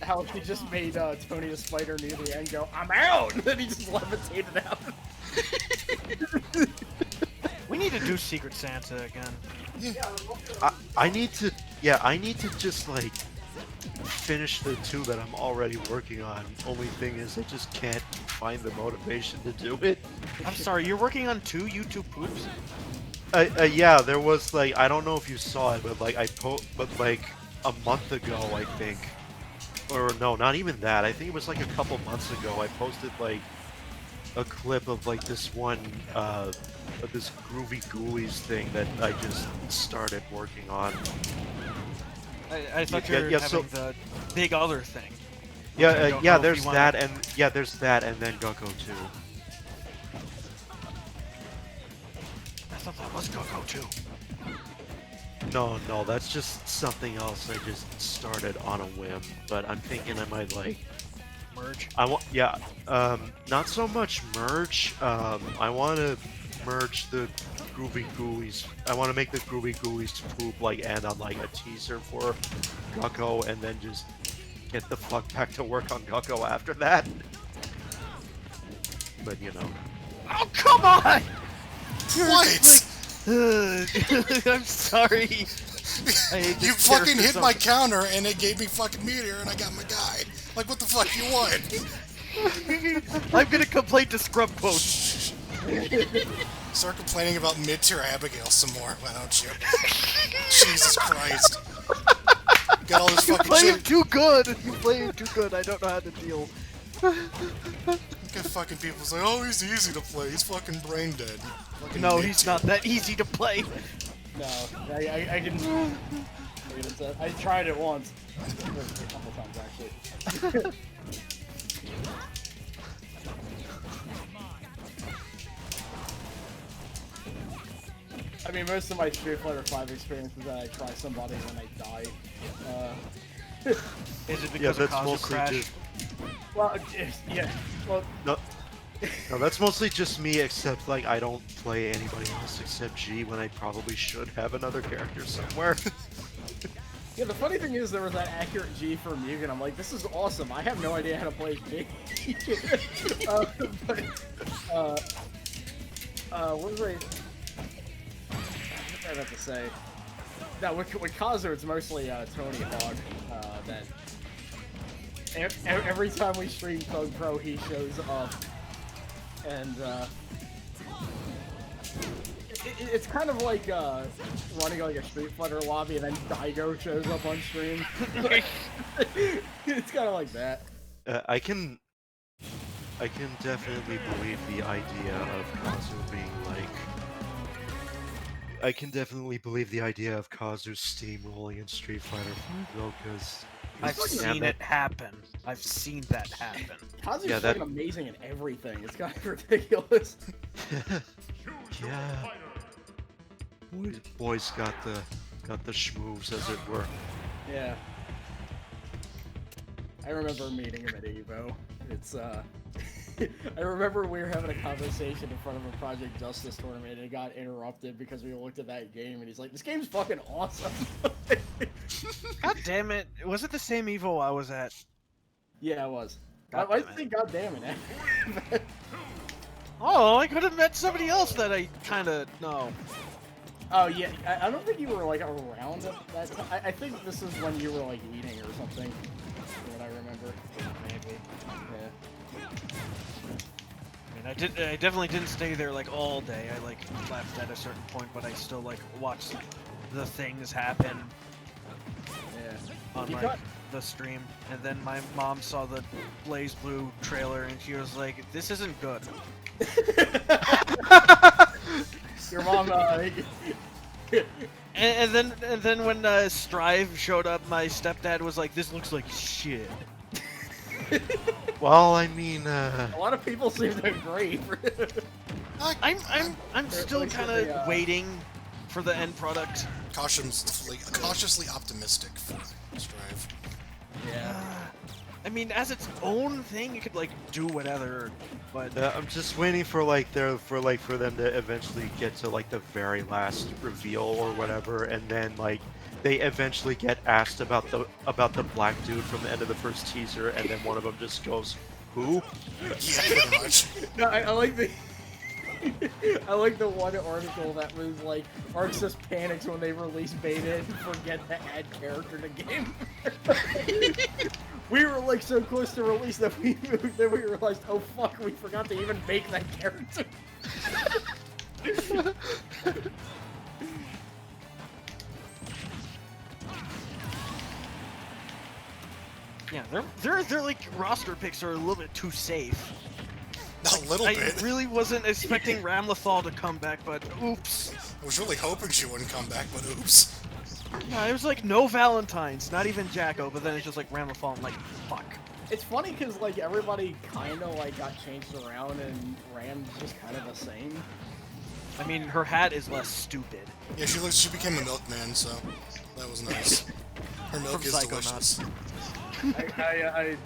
how he just made Tony the Spider near the end go, "I'm out!" And then he just levitated out.
We need to do Secret Santa again.
I need to just like finish the two that I'm already working on. Only thing is I just can't find the motivation to do it.
I'm sorry, you're working on 2 YouTube poops?
Yeah, there was like, I don't know if you saw it, but like but like a month ago, I think, or no, not even that. I think it was like a couple months ago. I posted like a clip of like this one, this Groovy Ghoulies thing that I just started working on.
I thought you were having the big other thing.
Yeah, there's that, and then Gukko too.
I thought that was Gukko too.
No, that's just something else I just started on a whim, but I'm thinking I might like
Merge.
not so much merge. I want to merge the Groovy Ghoulies. I want to make the Groovy Ghoulies poop like end on like a teaser for Gukko, and then just get the fuck back to work on Gukko after that. But you know.
Oh, come on!
What?
I'm sorry.
You fucking hit my counter and it gave me fucking meteor and I got my guy. Like, what the fuck you want?
I'm gonna complain to Scrub Quote.
Start complaining about mid-tier Abigail some more, why don't you? Jesus Christ. Got all this
You
fucking
play him
shit.
too good. You play him too good. I don't know how to deal.
Got fucking people say, oh, he's easy to play. He's fucking brain dead. Fucking
No,
mid-tier.
he's not that easy to play.
No, I didn't. I tried it once. A couple times, actually. I mean, most of my Street Fighter 5 experience is that I try somebody and I die.
Is it because
Yeah,
of
that's
Kazu
mostly
Crash?
just
Well, yeah. Well,
no, that's mostly just me. Except like I don't play anybody else except G when I probably should have another character somewhere.
yeah. The funny thing is, there was that accurate G for Mugen. I'm like, this is awesome. I have no idea how to play G. What was I? What did I have to say? No, with Kazu, it's mostly Tony Hawk. That every time we stream Thug Pro, he shows up, and it's kind of like running like a Street Fighter lobby, and then Daigo shows up on stream. It's kind of like that.
I can definitely believe the idea of Kazu being like. I can definitely believe the idea of Kazu steamrolling in Street Fighter 5 though, because
I've seen it happen. I've seen that happen.
Kazu's
Yeah,
fucking amazing in everything. It's kind of ridiculous.
yeah. Boys got the schmoves, as it were.
Yeah. I remember meeting him at Evo. It's I remember we were having a conversation in front of a Project Justice tournament and it got interrupted because we looked at that game and he's like, "This game's fucking awesome."
God damn it! Was it the same Evo I was at?
Yeah, it was.
God
I
damn it.
think, God damn it.
Oh, I could have met somebody else that I kind of know.
Oh yeah, I don't think you were like around at that time. I think this is when you were like eating or something. From what I remember.
Maybe.
Yeah.
I mean, I definitely didn't stay there like all day. I like left at a certain point, but I still like watched the things happen
Yeah.
on
You
like
got-
the stream. And then my mom saw the Blaze Blue trailer and she was like, "This isn't good."
Your mom,
And then when Strive showed up, my stepdad was like, "This looks like shit."
Well, I mean,
a lot of people seem to agree.
I'm still
least
kind
with
of
the,
waiting for the end product.
cautiously optimistic for Strive.
Yeah.
I mean, as its own thing, it could like do whatever, but
I'm just waiting for for them to eventually get to like the very last reveal or whatever, and then like they eventually get asked about the black dude from the end of the first teaser, and then one of them just goes, "Who?"
Yeah, pretty much.
No, I like the. I like the one article that was like, Arx just panics when they release beta and forget to add character to game. We were like so close to release that we realized, oh fuck, we forgot to even make that character.
yeah, their like roster picks are a little bit too safe.
A little
I
bit.
really wasn't expecting Ramlethal to come back, but oops.
I was really hoping she wouldn't come back, but oops.
Yeah, it was like no Valentines, not even Jacko, but then it's just like Ramlethal. I'm like, fuck.
It's funny because like everybody kind of like got changed around and Ram's just kind of the same.
I mean, her hat is less stupid.
Yeah, she became a milkman, so that was nice. Her milk
From
is
Psychonauts.
delicious.
I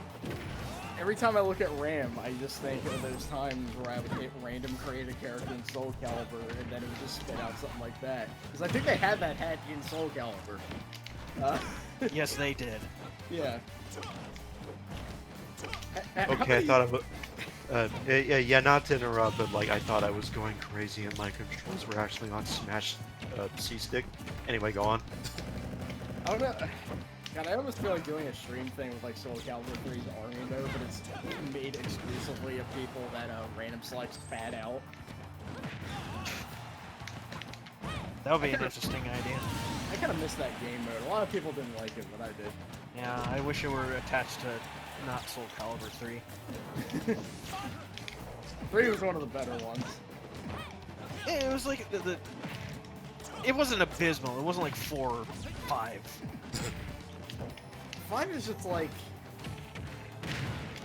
every time I look at Ram, I just think of those times where I would hit random create a character in Soul Calibur and then it would just spit out something like that. Because I think they had that hat in Soul Calibur.
Yes, they did.
Yeah.
Okay, I thought of yeah, not to interrupt, but like I thought I was going crazy and my controls were actually on Smash C-Stick. Anyway, go on.
I don't know. God, I almost feel like doing a stream thing with like Soul Calibur 3's army mode, but it's made exclusively of people that random selects bad out.
That would be an interesting idea.
I kind of miss that game mode. A lot of people didn't like it, but I did.
Yeah, I wish it were attached to not Soul Calibur 3.
3 was one of the better ones.
Yeah, it was like it wasn't abysmal. It wasn't like 4 or 5.
5 is just like,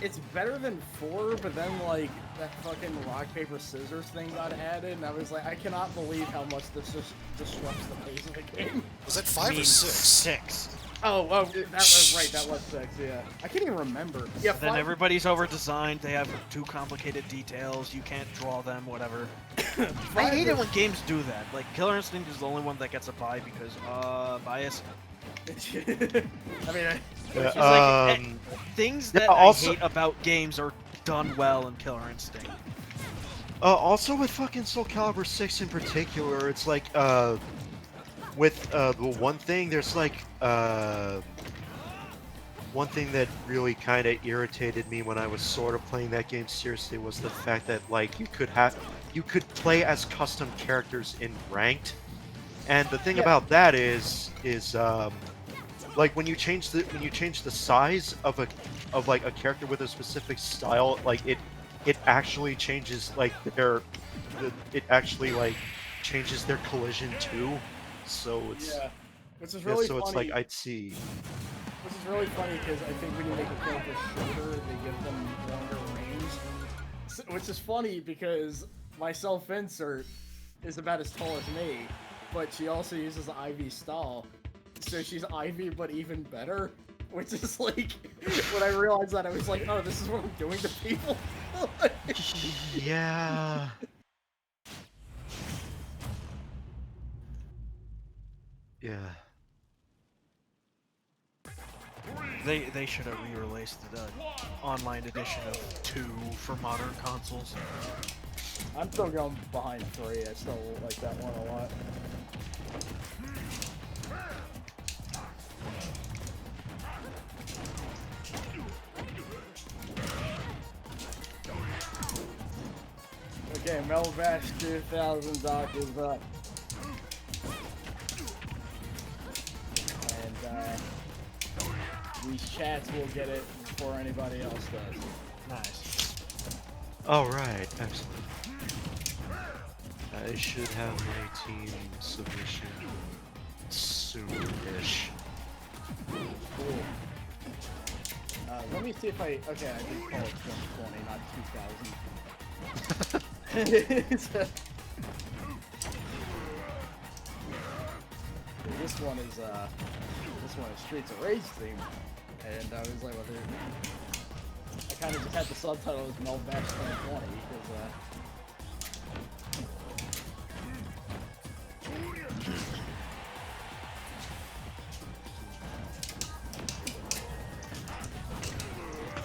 it's better than 4, but then like that fucking rock paper scissors thing got added, and I was like, I cannot believe how much this just disrupts the pace of the game.
Was that 5 or 6?
6.
Oh, that was right. That was 6. Yeah, I can't even remember. Yeah,
Then
5
everybody's over-designed. They have too complicated details. You can't draw them. Whatever. I
5
hate it
is-
when games do that. Like Killer Instinct is the only one that gets a buy because bias.
I mean,
It's like, things
yeah,
that
also-
I hate about games are done well in Killer Instinct.
Also with fucking Soul Calibur 6 in particular, it's like, with, the one thing, there's like, one thing that really kind of irritated me when I was sort of playing that game seriously was the fact that, like, you could play as custom characters in Ranked, and the thing about that is, like, when you change the size of a character with a specific style, like, it actually changes, like, it actually, like, changes their collision too. So it's
yeah, which is really
so
funny.
it's like I'd see.
Which is really funny because I think when you make a character shorter, they give them longer range. Which is funny because my self-insert is about as tall as me, but she also uses Ivy stall, so she's Ivy but even better. Which is like, when I realized that, I was like, oh, this is what I'm doing to people.
Yeah. Yeah.
They should have re-released the online edition of 2 for modern consoles.
I'm still going behind 3. I still like that one a lot. Okay, Melbash 2000 Doc is up. And these chats will get it before anybody else does.
Nice.
Alright, excellent. I should have my team submission soon-ish.
Cool. Let me see if I... Okay, I did call it 2020, not 2000. This one is Streets of Rage theme, and I was like, well, I kind of just had the subtitle as Melbash 2020 because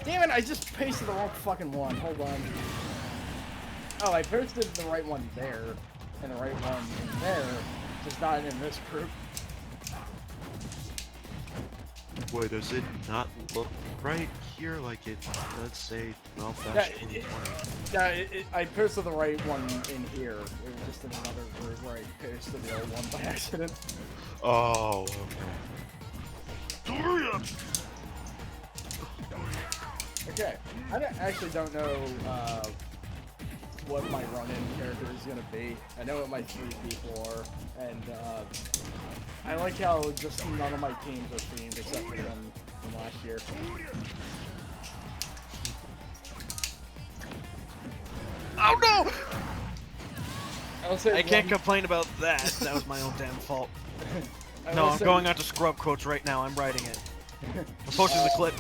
damn it, I just pasted the wrong fucking one. Hold on. Oh, I posted the right one there, and the right one in there, just not in this group.
Wait, does it not look right here? Like it does say Melbash 2020.
Yeah, I posted the right one in here. It was just in another group where I posted the old one by accident.
Oh, okay.
Okay, I actually don't know what my run-in character is gonna be. I know what my 3 people are, and I like how just none of my teams are themed except for them from last year.
Oh no!
I
I can't complain about that. That was my own damn fault. No, I'm going out to scrub quotes right now. I'm writing it. I'm posting the clip.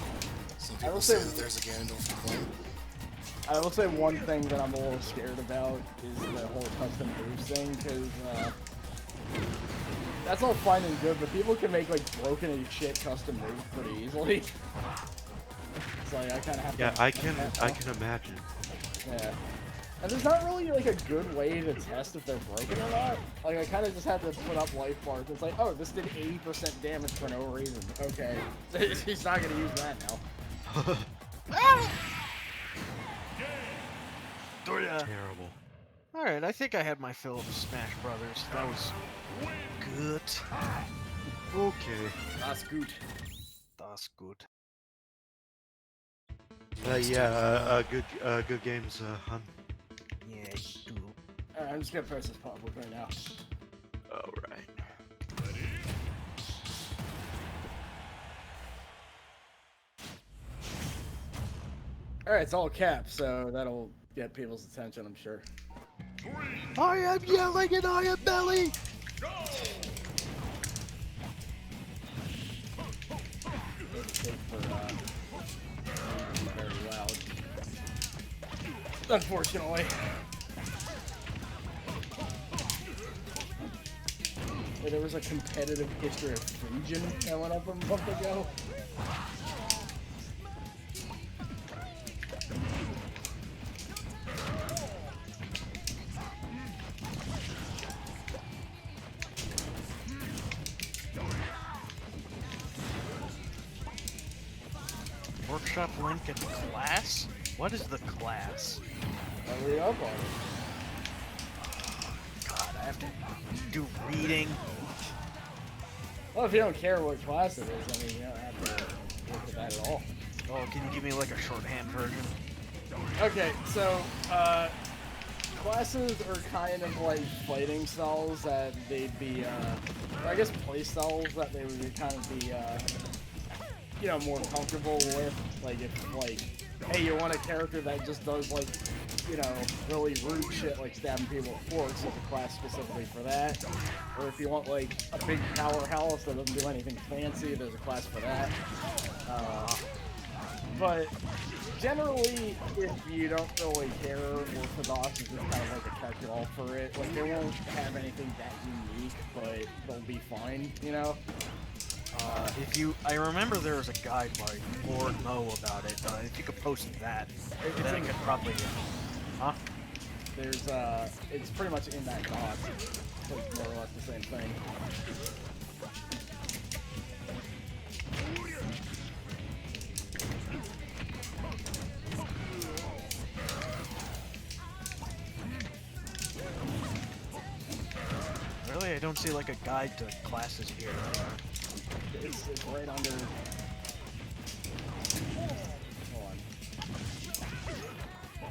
Some
I
people
will
say
say-
that there's a Ganondorf complaint.
I will say one thing that I'm a little scared about is the whole custom moves thing, because that's all fine and good, but people can make like broken as shit custom moves pretty easily. So like, I kind of have to.
Yeah, I can imagine.
Yeah. And there's not really like a good way to test if they're broken or not. Like I kind of just had to put up life bars. It's like, oh, this did 80% damage for no reason. Okay, he's not gonna use that now.
Terrible.
Alright, I think I had my fill of Smash Brothers. That was good.
Okay.
That's good.
That's good.
Yeah, good games, hun.
Yeah, you do.
Alright, I'm just gonna press this public right now.
Alright.
Alright, it's all caps, so that'll get people's attention, I'm sure.
I am yelling and I am belly!
Very loud. Unfortunately. Hey, there was a competitive history of Fujin that went up a month ago.
Workshop link in class? What is the class?
Hurry up on it.
God, I have to do reading.
Well, if you don't care what class it is, I mean, you don't have to look at that at all.
Oh, can you give me like a shorthand version?
Okay, so, classes are kind of like fighting styles that they'd be, or I guess play styles that they would kind of be, you know, more comfortable with. Like, if, like, hey, you want a character that just does, like, you know, really rude shit like stabbing people with forks, there's a class specifically for that. Or if you want like a big powerhouse that doesn't do anything fancy, there's a class for that. But generally, if you don't really care, Orthodox is just kind of like a catch-all for it. Like, they won't have anything that unique, but they'll be fine, you know?
I remember there was a guide by Lord Mo about it. If you could post that, then I could probably. Huh?
There's, it's pretty much in that doc. It's like more or less the same thing.
Really, I don't see like a guide to classes here.
It's right under... Hold on.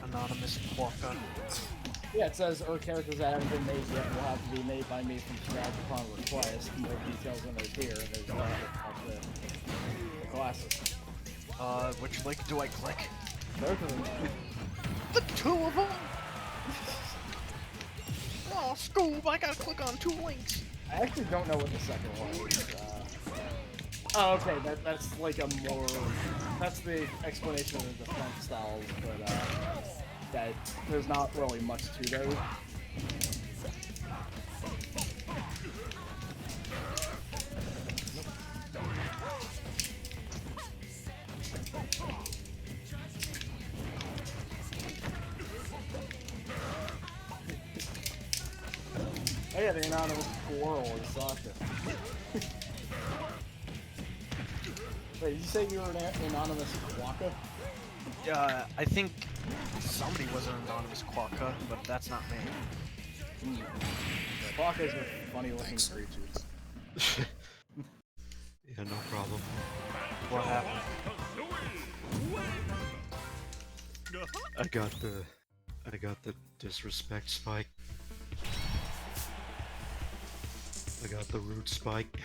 Anonymous Quokka.
Yeah, it says, our characters that haven't been made yet will have to be made by me from scratch upon request. More details when they're here. There's the classes.
Which link do I click?
Both of them.
The two of them! Oh, Scoob, I gotta click on 2 links.
I actually don't know what the second one is. Oh, okay, that's like a more... That's the explanation of the defense styles, but that there's not really much to those. Oh yeah, the anonymous squirrel is Sasha. Wait, did you say you were an anonymous Quokka?
I think somebody was an anonymous Quokka, but that's not me.
Quokkas are funny looking creatures.
Yeah, no problem.
What happened?
I got the disrespect spike. I got the root spike.